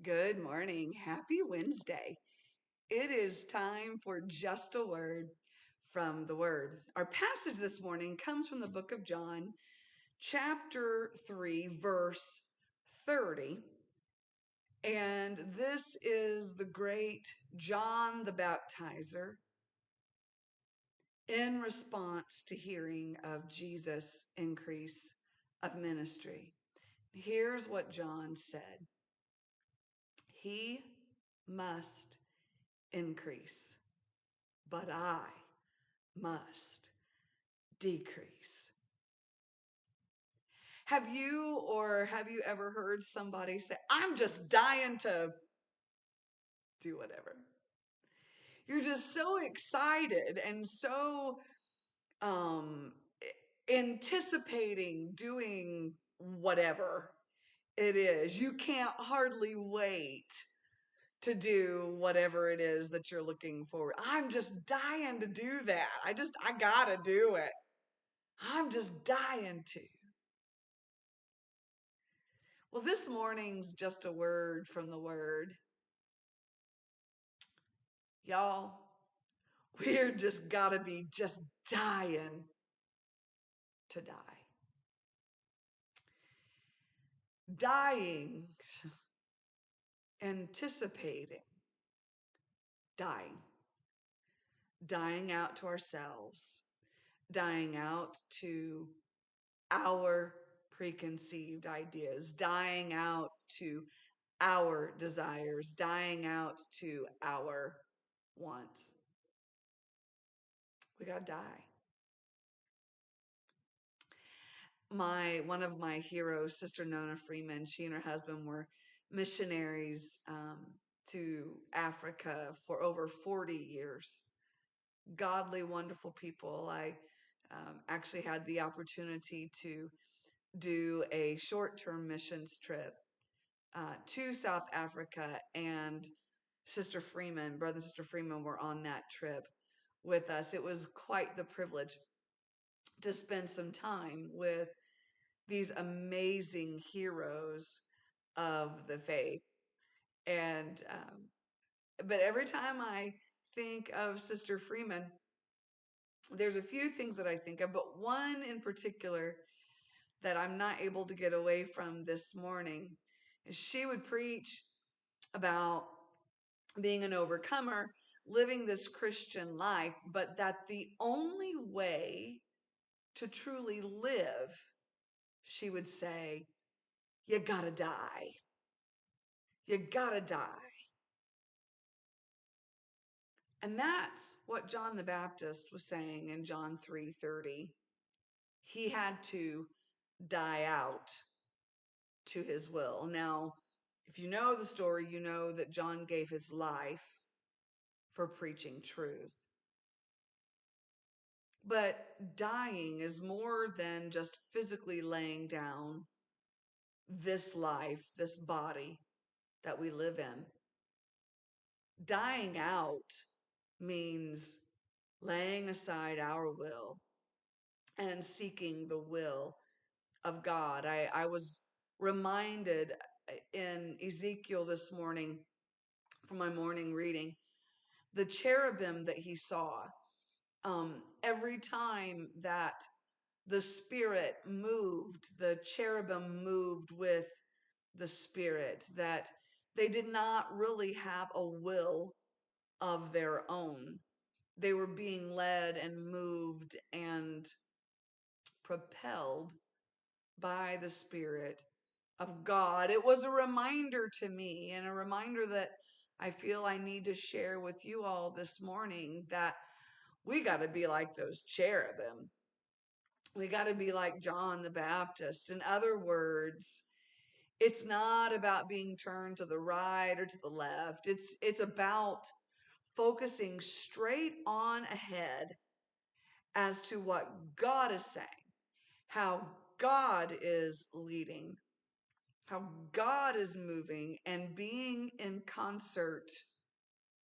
Good morning. Happy Wednesday. It is time for just a word from the Word. Our passage this morning comes from the book of John, chapter 3, verse 30. And this is the great John the Baptizer in response to hearing of Jesus' increase of ministry. Here's what John said. He must increase, but I must decrease. Have you ever heard somebody say, I'm just dying to do whatever? You're just so excited and so um, anticipating doing whatever it is. You can't hardly wait to do whatever it is that you're looking for. I'm just dying to do that. I gotta do it. I'm just dying to. Well, this morning's just a word from the Word. Y'all, we're just gotta be just dying to die. Dying, anticipating, dying. Dying out to ourselves, dying out to our preconceived ideas, dying out to our desires, dying out to our wants. We gotta die. One of my heroes, Sister Nona Freeman, she and her husband were missionaries to Africa for over 40 years. Godly, wonderful people. I actually had the opportunity to do a short-term missions trip to South Africa, and Brother and Sister Freeman were on that trip with us. It was quite the privilege to spend some time with these amazing heroes of the faith. And, but every time I think of Sister Freeman, there's a few things that I think of, but one in particular that I'm not able to get away from this morning is she would preach about being an overcomer, living this Christian life, but that the only way to truly live, she would say, you gotta die. You gotta die. And that's what John the Baptist was saying in John 3:30. He had to die out to his will. Now, if you know the story, you know that John gave his life for preaching truth. But dying is more than just physically laying down this life, this body that we live in. Dying out means laying aside our will and seeking the will of God. I was reminded in Ezekiel this morning from my morning reading, the cherubim that he saw, every time that the Spirit moved, the cherubim moved with the Spirit, that they did not really have a will of their own. They were being led and moved and propelled by the Spirit of God. It was a reminder to me, and a reminder that I feel I need to share with you all this morning, that we got to be like those cherubim. We got to be like John the Baptist. In other words, it's not about being turned to the right or to the left. It's about focusing straight on ahead as to what God is saying, how God is leading, how God is moving, and being in concert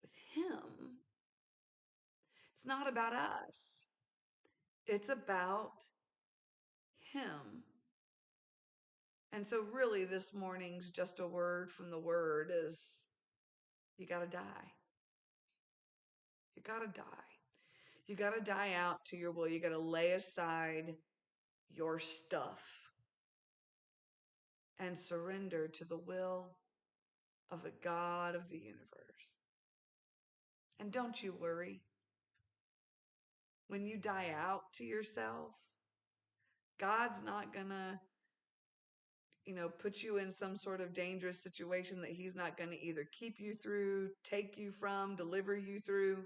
with Him. It's not about us. It's about Him. And so really this morning's just a word from the word is you got to die. You got to die. You got to die out to your will. You got to lay aside your stuff and surrender to the will of the God of the universe. And don't you worry. When you die out to yourself, God's not going to, put you in some sort of dangerous situation that he's not going to either keep you through, take you from, deliver you through,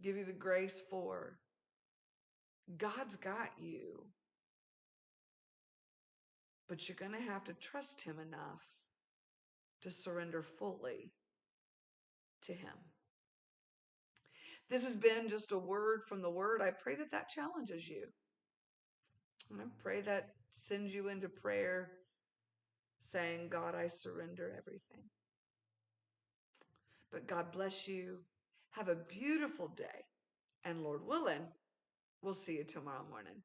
give you the grace for. God's got you, but you're going to have to trust him enough to surrender fully to him. This has been just a word from the word. I pray that that challenges you. And I pray that sends you into prayer saying, God, I surrender everything. But God bless you. Have a beautiful day. And Lord willing, we'll see you tomorrow morning.